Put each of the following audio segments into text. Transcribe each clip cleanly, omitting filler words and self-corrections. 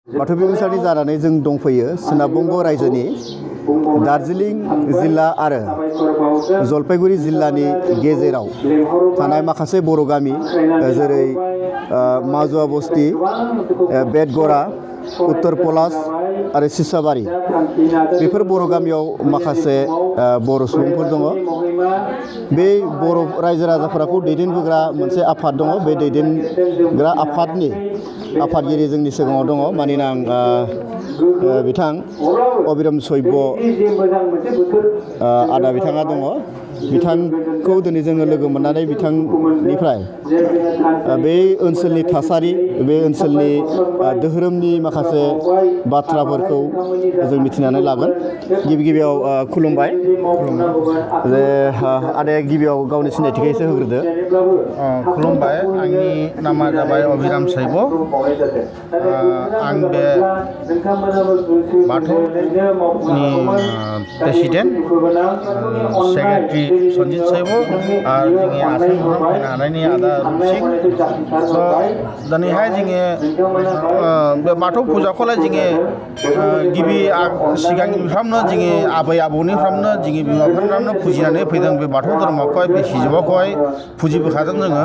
बाथौ बिमुसारनि जानानै जों दंफैयो सोनाब बंग रायजोनि दार्जिलिं जिल्ला आरो जलपाइगुरि जिल्लानि गेजेराव थानाय माखासे बर' गामि जेरै माजुवा बस्ति, बेतगरा, उत्तर पलास आरो सिसाबारि बेफोर बर' गामियाव माखासे बर' सुबुंफोर दङ। बे बर' रायजो राजाफोरखौ दैदेनबोग्रा मोनसे आफाद दङ। बे दैदेनग्रा आफादनि आफादगिरि जोंनि सिगाङाव दङ। मानोना आं बिथां अबिरम सैब्य आदा बिथाङा दङ। बिथांखौ दिनै जोङो लोगो मोननानै बिथांनिफ्राय बे ओनसोलनि थासारि, बे ओनसोलनि धोरोमनि माखासे बाथ्राफोरखौ जों मिथिनानै लागोन। गिबियाव खुलुमबाय। जे आदाया गिबियाव गावनि सिनायथिखौ एसे होग्रोदो। खुलुमबाय, आंनि नामा जाबाय अभिराम सैब्य। आं बे बाथौनि प्रेसिडेन्ट, सेक्रेटारि सन्जित सैब्य आरो जोंनि आसाम फैनो हानायनि आदा रुपसिं। दिनैहाय जोङो बे बाथौ फुजाखौलाय जोङो गिबि सिगांनिफ्रायनो जोङि आबै आबौनिफ्रायनो जोंनि बिमाफोरनावनो फुजिनानै फैदों। बे बाथौ धर्मखौहाय, बे सिजौखौहाय फुजिबोखादों जोङो।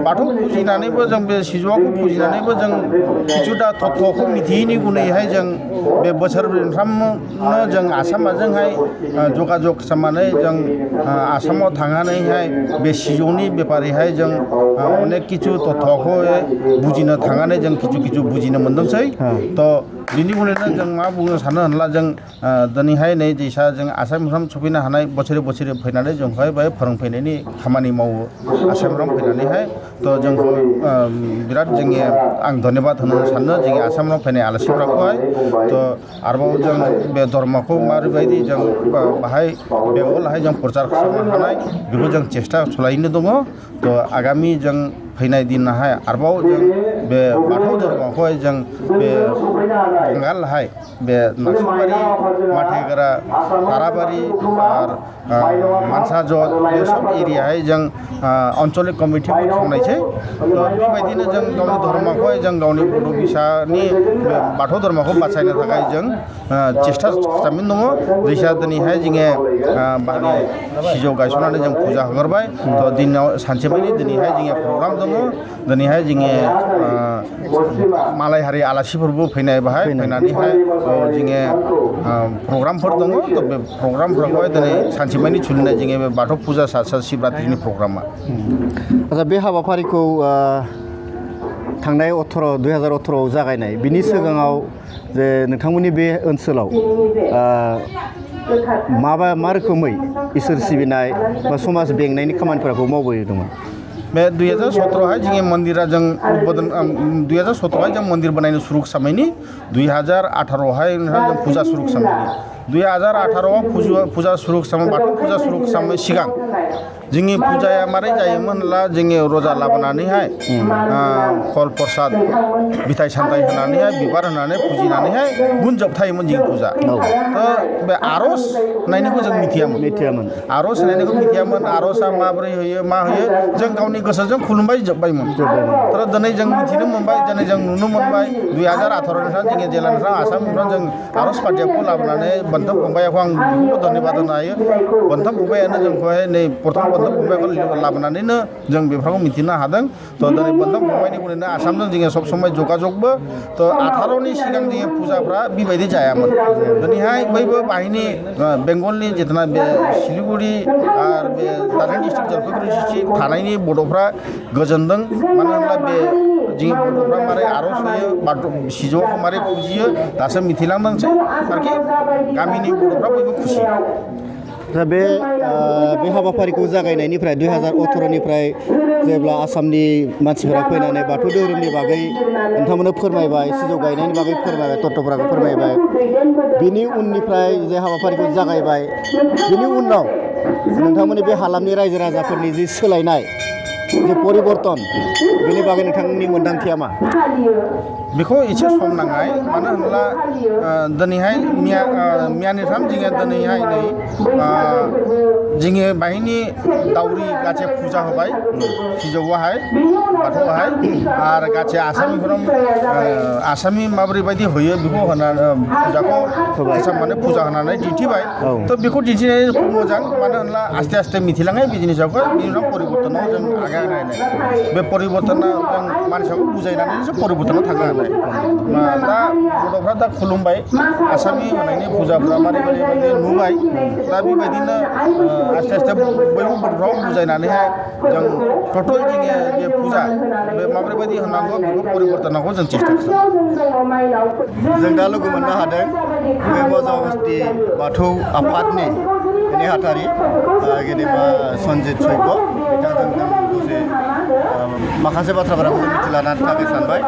बाथौ फुजिनानैबो जों बे सिजौखौ फुजिनानैबो जों किसुथा तत्वखौ मिथियैनि गुनैहाय जों बे बोसोरफ्रामनो जों आसामजोंहाय जगाजग खालामनानै जों आसामाव थांनानैहाय बे सिजौनि बेपारिहाय जों अनेक किसु तत्वखौ बुजिनो थांनानै जों किसु बुजिनो मोनदोंसै। बिनि उनावनो जों मा बुंनो सानो होनब्ला जों दिनैहाय नै दैसा जों आसामफ्राम सफैनो हानाय बोसोरे फैनानै जोंखौहाय बेहाय फोरोंफैनायनि खामानि मावो आसामफ्राम फैनानैहाय। जोंखौ बिराद जोंनि आं धन्यबाद होनो सानो जोंनि आसामाव फैनाय आलासिफोरखौहाय। आरोबाव जों बे धर्मखौ मारैबायदि जों बाहाय बेंगलावहाय जों प्रचार खालामनो हानाय बेखौ जों चेष्टा खालामनो दङ। आगामि जों फैनाय दिनावहाय आरोबाव जों बे बाथौ धर्मखौहाय जों बे बांगालहाय बे नाक्सलबारि, माथेगरा, ताराबारि आरो मानसाजत बे सब एरियाहाय जों आन्चलिक कमिटिबो खुंनायसै। बेबायदिनो जों गावनि धर्मखौहाय जों गावनि बड' फिसानि बे बाथौ धर्मखौ बासायनो थाखाय जों चेष्टा खालामनो दङ। दैसा दिनैहाय जोङो बाहाय सिजौ गायसननानै जों फुजा होगोरबाय। दिनाव सानसेमानि दिनैहाय जोङो प्रग्राम दङ। दिनैहाय जोङो मालाय हारि आलासिफोरबो फैनाय बाहाय फैनानैहाय जोङो प्रग्रामफोर दङ। बे प्रग्रामफोरखौहाय दिनै सानसेमानि सोलिनाय जोङो बे बाथौ फुजा शिबरात्रिनि प्रग्रामा। आच्चा, बे हाबाफारिखौ थांनाय 2018आव जागायनाय। बिनि सिगाङाव जे नोंथांमोननि बे ओनसोलाव मा रोखोमै इसोर सिबिनाय बा समाज बेंनायनि खामानिफोरखौ मावबोदोंमोन? बे 2017हाय जोंनि मन्दिरा जों उद्बोधन 2017हाय जों मन्दिर बानायनो सुरु खालामनायनि 2018हाय जों फुजा सुरु खालामनायनि 2018आव फुजा सुरु खालामो। बाथौ फुजा सुरु खालामनाय सिगां जोंनि फुजाया मारै जायोमोन होनब्ला जोंनि रजा लाबोनानैहाय फल प्रसाद फिथाइ सामथाइ होनानैहाय बिबार होनानै फुजिनानैहाय गुन जोबथायोमोन जोंनि फुजा। बे आर'ज होनायनिखौ जों मिथियामोन। आर'ज होनायनिखौ मिथियामोन। आर'जआ माबोरै होयो मा होयो जों गावनि गोसोजों खुलुमबाय जोब्बायमोन। दिनै जों मिथिनो मोनबाय, दिनै जों नुनो मोनबाय 2018निफ्राय जोंनि जिल्लानिफ्राय आसामनिफ्राय जों आर'ज पार्टिखौ लाबोनानै बोनथोम फंबायखौ आं बेखौबो धन्यबाद होनो हायो। बोनथोम फंबायानो जोंखौहाय नै प्रथम बोनथोम फंबायखौ लाबोनानैनो जों बेफोरखौ मिथिनो हादों। दिनै बोनथोम फंबायनि उनावनो आसामजों जोङो सब समय जगाजगबो। 18नि सिगां जोंनि फुजाफ्रा बेबायदि जायामोन। दिनैहाय बयबो बाहिनि बेंगलनि जितना बे सिलिगुरि आरो बे दार्जिलिं डिस्ट्रिक्ट, जलपाइगुरि डिस्ट्रिक्ट थानायनि बड'फ्रा गोजोनदों। मानो होनब्ला बे जोंनि बड'फ्रा मारै आर'ज होयो, सिजौखौ मारै फुजियो दासो मिथिलांदोंसै। आरोखि गामिनि बड'फ्रा बयबो खुसि। दा बे हाबाफारिखौ जागायनायनिफ्राय 2018निफ्राय जेब्ला आसामनि मानसिफोरा फैनानै बाथौ धोरोमनि बागै नोंथांमोननो फोरमायबाय, सिजौ गायनायनि बागै फोरमायबाय, तत्वफोरखौ फोरमायबाय। बिनि उननिफ्राय जे हाबाफारिखौ जागायबाय, बिनि उनाव नोंथांमोननि बे हालामनि रायजो राजाफोरनि जि सोलायनाय, जे परिबर्तन, बेनि बागै नोंथांनि मोन्दांथिया मा? बेखौ एसे सम नांबाय। मानो होनब्ला दिनैहाय मियानिफ्राम जोङो दिनैहाय नै जोङो बाहिनि दाउरि गासे फुजा होबाय सिजौआवहाय। बाथौआहाय आरो गासै आसामनि माबोरै बायदि होयो बेखौ होनानै फुजाखौ माने फुजा होनानै दिन्थिबाय थ' बेखौ दिन्थिनाय मोजां मानो होनब्ला आस्ते आस्ते मिथिलाङै बे जिनिसखौ बिनि उनाव परिबर्तनाव जों आगान होनाय बे परिबर्तना जों मानसिखौ बुजायनानैसो परिबर्तनाव थांनो हानाय दा बर'फ्रा दा खुलुमबाय आसामनि होनायनि फुजाफ्रा मारै नुबाय दा बेबायदिनो आस्ते आस्ते बयबो बर'फ्राव बुजायनानैहाय जों टटेल जोंनि जे फुजा बे माबोरै बायदि होनांगौ बेखौ परिबर्तनाखौ जों चेष्टा खालामो जों दा लोगो मोननो हादों बे मजाबस्ति बाथौ आफादनि नेहाथारि गेदेमा सन्जित सैब बिथांजों दसे माखासे बाथ्राफोरखौ मिथिलानानै थाखाय सानबाय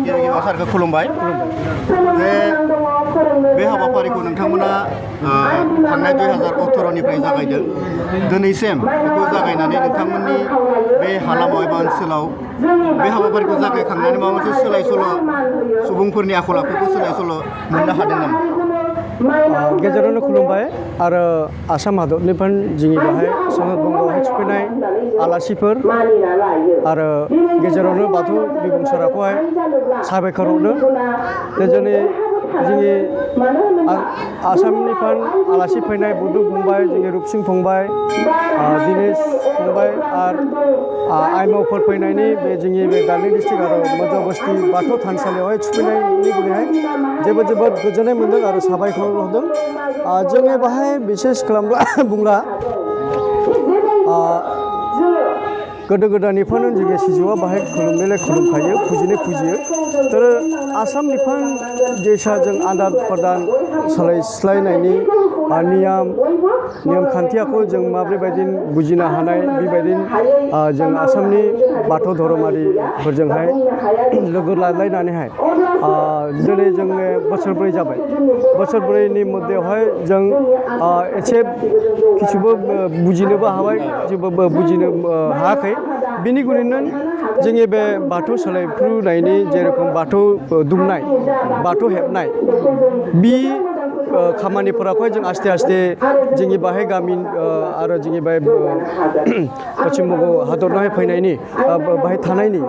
गिबि गिबियाव सारखौ खुलुमबाय बे हाबाफारिखौ नोंथांमोना थांनाय 2018निफ्राय जागायदों दिनैसिम बेखौ जागायनानै नोंथांमोननि बे हालामाव एबा ओनसोलाव बे हाबाफारिखौ जागायखांनानै माबा मोनसे सोलाय सोल' सुबुंफोरनि आखल आखुखौ सोलाय सोल' मोननो हादों नामा गेजेरावनो खुलुमबाय आरो आसाम हादरनिफ्राय जोंनि बेहाय सोनाब बंगआवहाय सफैनाय आलासिफोर आरो गेजेरावनो बाथौ बिबुंसारखौहाय साबायखर हरदों जोंनि आसामनिफ्राय आलासि फैनाय बुदु फंबाय जोंनि रुपसिं फंबाय दिनेश फंबाय आरो आइमावफोर फैनायनि बे जोंनि बे दार्जिलिं डिस्ट्रिक्ट आरो मजाबस्ति बाथौ थानसालियावहाय थुफैनायनि गुनैहाय जोबोद गोजोननाय मोन्दों आरो साबायखर हरदों जोङो बाहाय बिसेस खालामब्ला बुंब्ला गोदो गोदायनिफ्रायनो जोंनि सिजौआ बाहाय खुलुमनायलाय खुलुमखायो फुजियो तर आसामनिफ्राय जेसा जों आदान प्रदान सोलायस्लायनायनि नियम खान्थियाखौ जों माब्रै बायदि बुजिनो हानाय बेबायदि जों आसामनि बाथौ धोरोमारिफोरजोंहाय लोगो लालायनानैहाय दिनै जोङो बोसोरब्रै जाबाय बोसोरब्रैनि मध्येयावहाय जों एसे किसुबो बुजिनोबो हाबाय किसुबो बुजिनो हायाखै बिनि गुनैनो जोंनि बे बाथौ सोलायफ्रुनायनि जेरखम बाथौ दुमनाय बाथौ हेबनाय बि खामानिफोराखौहाय जों आस्ते आस्ते जोंनि बाहाय गामि आरो जोंनि बाहाय पश्चिम बंग हादरावहाय फैनायनि बाहाय थानायनि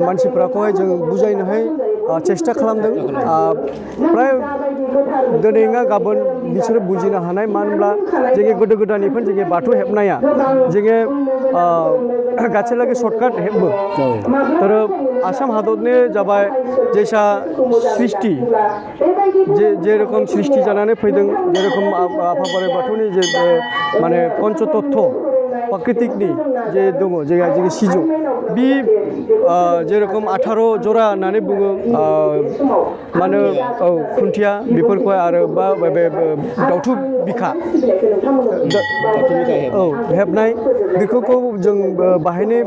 मानसिफोरखौहाय जों बुजायनोहाय चेष्टा खालामदों प्राय दिनै नङा गाबोन बिसोरो बुजिनो हानाय मानो होनब्ला जोंनि गोदो गोदायनिफ्राय जोंनि बाथौ हेबनाया जोंनि गासैलागै सर्टकाट हेबो तर आसाम हादरनि जाबाय जेसा सृष्टि जेरखम सृष्टि जानानै फैदों जेरखम आफा बोराइ बाथौनि जे माने पन्चतत्व प्राकृतिकनि जे दङ जोंनि सिजौ बि जेरखम 18 जरा होननानै बुङो मानो खुन्थिया बेफोरखौहाय आरो बा दावथु बिखा हेबनाय बेफोरखौ जों बाहायनो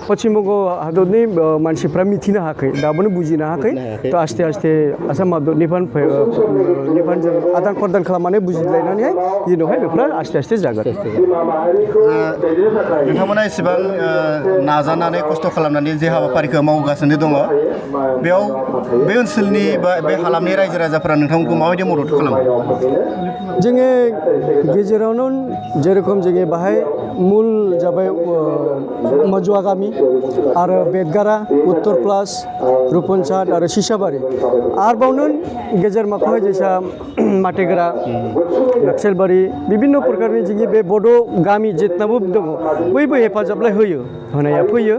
पश्चिम बंग हादरनि मानसिफ्रा मिथिनो हायाखै दाबोनो बुजिनो हायाखै थ' आस्ते आस्ते आसाम हादरनिफ्राय जों आदान प्रदान खालामनानै बुजिलायनानैहाय उनावहाय बेफोरो आस्ते आस्ते जागोन नोंथांमोना एसेबां नाजानानै खस्थ' खालामनानै जे हाबाफारिखौ मावगासिनो दङ बेयाव बे ओनसोलनि बा बे हालामनि रायजो राजाफोरा नोंथांमोनखौ माबायदि मदद खालामो जोङो गेजेरावनो जेरखम जोङो बाहाय मुल जाबाय मजुवा गामि आरो बेदगारा उत्तर प्लास रुपनसाद आरो सिसाबारि आरोबावनो गेजेर माखौहाय जेसा माटेगरा नक्सलबारि बिभिन्न प्रकारनि जोंनि बे बड' गामि जेथनाबो दङ बयबो हेफाजाबलाय होनाया फैयो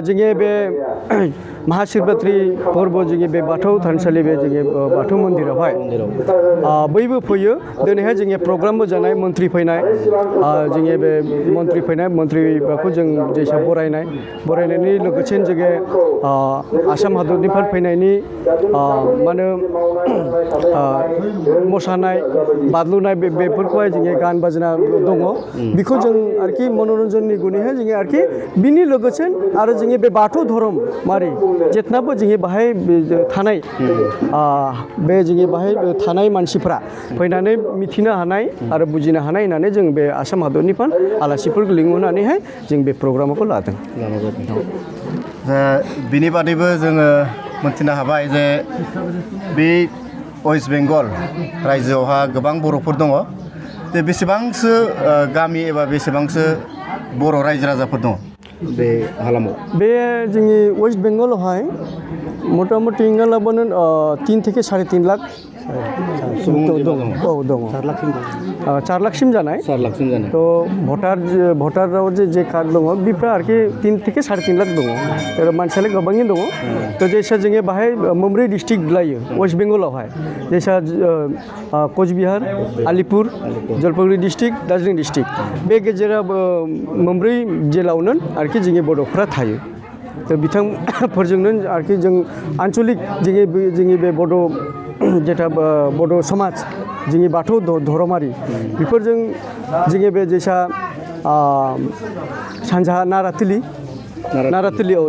जोंनि बे महाशिवरात्रि फोरबो जोंनि बे बाथौ थानसालि बे जोंनि बाथौ मन्दिरावहाय बयबो फैयो दिनैहाय जोंनि प्रग्रामबो जानाय मन्त्रि फैनाय जोंनि बे मन्त्रिखौ जों जेसा बरायनायनि लोगोसे जोङो आसाम हादरनिफ्राय फैनायनि मानो मोसानाय बादलुनाय बेफोरखौहाय जोङो गान बाजना दङ बेखौ जों आरोखि मनोरन्जननि गुनैहाय जोङो आरोखि बिनि लोगोसे आरो जोंनि बे बाथौ धोरोमारि जेथनाबो जोंनि बाहाय थानाय बे जोंनि बाहाय थानाय मानसिफ्रा फैनानै मिथिनो हानाय आरो बुजिनो हानाय होननानै जों बे आसाम हादरनिफ्राय आलासिफोरखौ लिंहरनानैहाय जों बे प्रग्रामखौ लादों बिनि बादैबो जोङो मोनथिनो हाबाय जे बे वेस्ट बेंगल रायजोआवहा गोबां बर'फोर दङ जे बेसेबांसो गामि एबा बेसेबांसो बर' रायजो राजाफोर दङ बे हालामाव बे जोंनि वेस्ट बेंगलावहाय मथा मथि लाबानो 3 থেকে 3.5 लाख सुबुं दं। औ दङ 4 लाखसिम जानाय तो भटाराव जे कार्ड दङ बेफ्रा आरोखि 3 থেকে 3.5 लाख दङ तर मानसियालाय गोबाङैनो दङ तो जैसा जोङो बाहाय मोनब्रै डिस्ट्रिक्ट लायो वेस्ट बेंगलावहाय जैसा कचबिहार आलिपुर जलपाइगुड़ी डिस्ट्रिक्ट दार्जिलिं डिस्ट्रिक्ट बे गेजेराव मोनब्रै जिल्लायावनो आरोखि जोंनि बड'फोरा थायो तो बिथांफोरजोंनो आरोखि जों आन्चलिक जोंनि बे बड' जेथा बड' समाज जोंनि बाथौ धोरोमारि बेफोरजों जोंनि बे जैसा सानजाहा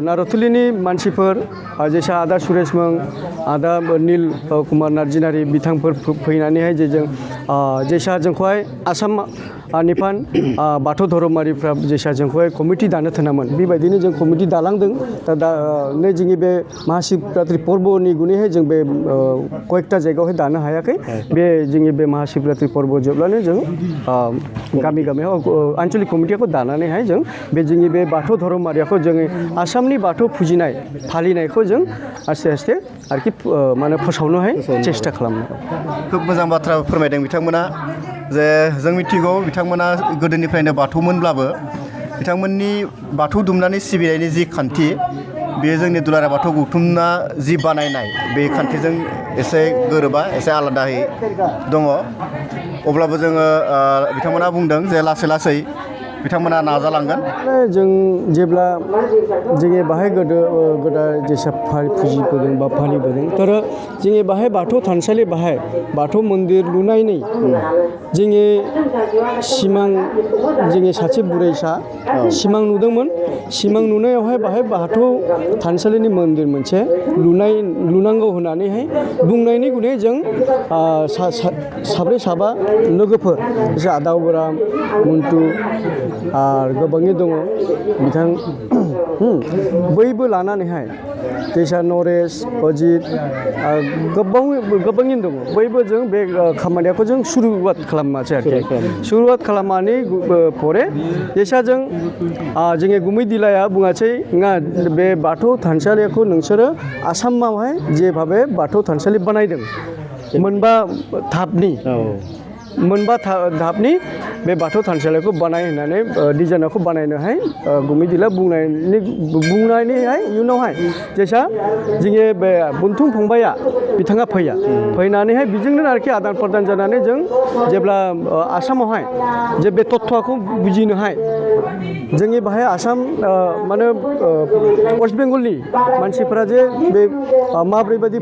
नाराथिलिनि मानसिफोर जैसा आदा सुरेश मों आदा नील कुमार नार्जिनारि बिथांफोर फैनानैहाय जे जों जैसा जोंखौहाय आसाम निफान बाथौ धोरोमारिफ्रा जैसा जोंखौहाय कमिटि दानो थोनामोन बेबायदिनो जों कमिटि दालांदों दा नै जोंनि बे महाशिवरात्रि पर्वनि गुनैहाय जों बे कयेकटा जायगायावहाय दानो हायाखै बे जोंनि बे महाशिवरात्रि पर्व जोबब्लानो जों गामियाव आन्चलिक कमिटिखौ दानानैहाय जों बे जोंनि बे बाथौ धोरोमारिखौ जोङो आसामनि बाथौ फुजिनाय फालिनायखौ जों आस्ते आस्ते आरोखि माने फोसावनोहाय चेष्टा खालामो खोब मोजां बाथ्रा फोरमायदों बिथांमोना जे जों मिथिगौ बिथांमोना गोदोनिफ्रायनो बाथौमोनब्लाबो बिथांमोननि बाथौ दुमनानै सिबिनायनि जि खान्थि बेयो जोंनि दुलाराय बाथौ गौथुमना जि बानायनाय बे खान्थिजों एसे गोरोबा एसे आलादायै दङ अब्लाबो जोङो बिथांमोना बुंदों जे लासै लासै बिथांमोना नाजालांगोन जों जेब्ला जोंनि बाहाय गोदाय जेसा फुजिबोदों बा फालिबोदों तर जोंनि बाहाय बाथौ थानसालि बाहाय बाथौ मन्दिर लुनायनि जोंनि सिमां जोंनि सासे बुरैसा सिमां नुदोंमोन सिमां नुनायावहाय बाहाय बाथौ थानसालिनि मन्दिर मोनसे लुनांगौ होननानैहाय बुंनायनि गुनै जों साब्रै साबा लोगोफोर जैसे आदावराम मन्टु आरो गोबाङै दङ बिथां बयबो लानानैहाय जैसा नरेश अजित गोबाङैनो दङ बयबो जों बे खामानिखौ जों सुरुवात खालामासै आरोखि सुरुवात खालामनानै परे जैसा जों जोंनि गुमै दिलाया बुङासै नङा बे बाथौ थानसालिखौ नोंसोरो आसामावहाय जे भाबे बाथौ थानसालि बानायदों मोनबा धापनि बे बाथौ थानसालिखौ बानाय होननानै डिजाइनखौ बानायनोहाय गुमै दिला बुंनानैहाय इयुनावहाय जैसा जोंनि बे बुनथुम फंबाया बिथाङा फैनानैहाय बेजोंनो आरोखि आदान प्रदान जानानै जों जेब्ला आसामावहाय जे बे तत्त्वखौ बुजिनोहाय जोंनि बाहाय आसाम माने वेस्ट बेंगलनि मानसिफोरा जे बे माब्रैबायदि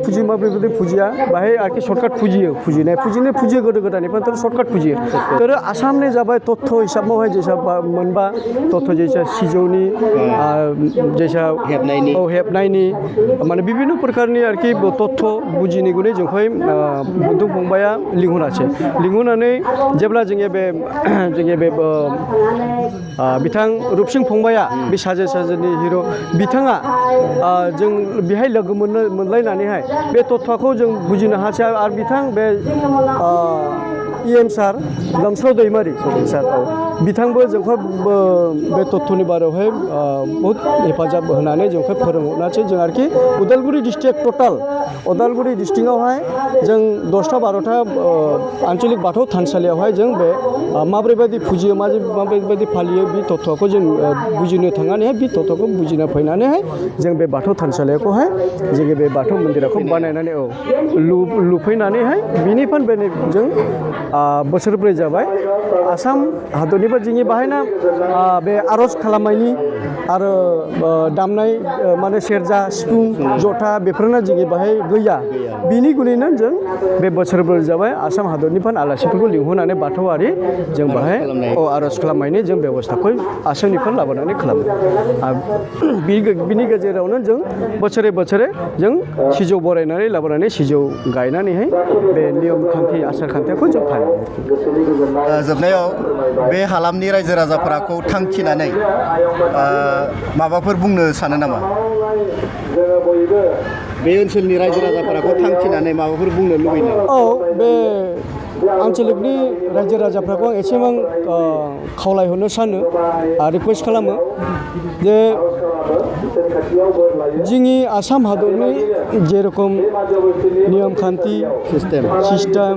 फुजिया बाहाय आरोखि सर्टकाट फुजियो गोदो गोदायनिफ्राय सर्टकाट फुजियो तर आसामनि जाबाय तत्थ हिसाबावहाय जैसा मोनबा तत्थ जैसा सिजौनि जैसा हेबनायनि माने विभिन्न प्रकारनि आरोखि तत्थ बुजिनो गुनै जोंखौहाय बुनथुम फंबाया लिंहरनानै जेब्ला जोंनि बे बिथां रुपसिं फंबाया बे साजेनि हिर' बिथाङा जों बेहाय लोगो मोनलायनानैहाय बे तत्त्वखौ जों बुजिनो हासै आरो बिथां बे EM सार लोमस्राव दैमारि सार बिथांबो जोंखौ बे तत्त्वनि बारावहाय बहुत हेफाजाब होनानै जोंखौ फोरोंहरनासै जों आरोखि उदालगुरि डिस्ट्रिक्टआवहाय जों 10टा 12टा आन्चलिक बाथौ थानसालियावहाय जों बे माब्रैबायदि फुजियो माब्रैबायदि फालियो बे तत्त्वखौ जों बुजिनो थांनानैहाय बे तत्त्वखौ बुजिनो फैनानैहाय जों बे बाथौ थानसालिखौहाय जोंनि बे बाथौ मन्दिरखौ बानायनानै लुफैनानैहाय बिनिफ्राय जों बोसोरब्रै जाबाय आसाम हादरनिफ्राय जोंनि बाहायना बे आर'ज खालामनायनि आरो दामनाय माने सेरजा सिफुं जथा बेफोरनो जोंनि बाहाय गैया बिनि गुनैनो जों बे बोसोरब्रै जाबाय आसाम हादरनिफ्राय आलासिफोरखौ लिंहरनानै बाथौआरि जों बाहाय आर'ज खालामनायनि जों बेबस्थाखौ आसामनिफ्राय लाबोनानै खालामो बिनि गेजेरावनो जों बोसोरे जों सिजौ बरायनानै लाबोनानै सिजौ गायनानैहाय बे नियम खान्थि आसार खान्थिखौ जों फालियो जोबनायाव बे हालामनि रायजो राजाफोरखौ थांखिनानै माबाफोर बुंनो सानो नामा बे ओनसोलनि रायजो राजाफोरखौ थांखिनानै माबाफोर बुंनो लुबैयो बे आनसलिकनि रायजो राजाफोरखौ आं एसेबां खावलायहरनो सानो रिकुवेस्ट खालामो जे जोंनि आसाम हादरनि जेरखम नियम खान्थि सिस्टेम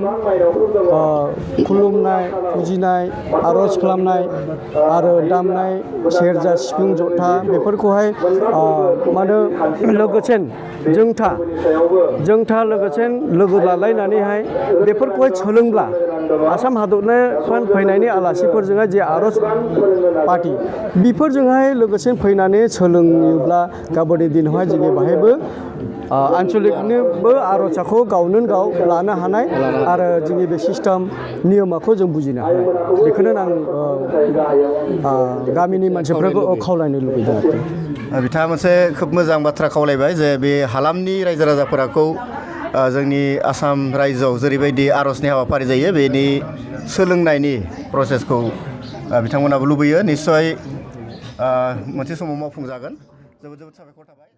खुलुमनाय फुजिनाय आर'ज खालामनाय आरो दामनाय सेरजा सिफुं जथा बेफोरखौहाय मानो लोगोसेन जोंथा लोगोसेन लोगो लालायनानैहाय बेफोरखौहाय सोलोंब्ला आसाम हादरनो फैनायनि आलासिफोरजोंहाय जे आर'ज पार्टि बेफोरजोंहाय लोगोसे फैनानै सोलोङोब्ला गाबोननि दिनावहाय जोङो बाहायबो आनसलिकनिबो आर'जखौ गावनो गाव लानो हानाय आरो जोंनि बे सिस्टेम नियमखौ जों बुजिनो हानाय बेखौनो आं गामिनि मानसिफोरखौ खावलायनो लुबैदों बिथाङा मोनसे खोब मोजां बाथ्रा खावलायबाय जे बे हालामनि रायजो राजाफोरखौ जोंनि आसाम रायजोआव जेरैबायदि आर'जनि हाबाफारि जायो बेनि सोलोंनायनि प्रसेसखौ बिथांमोनाबो लुबैयो निस्सय मोनसे समाव मावफुंजागोन जोबोद जोबोद साबायखर थाबाय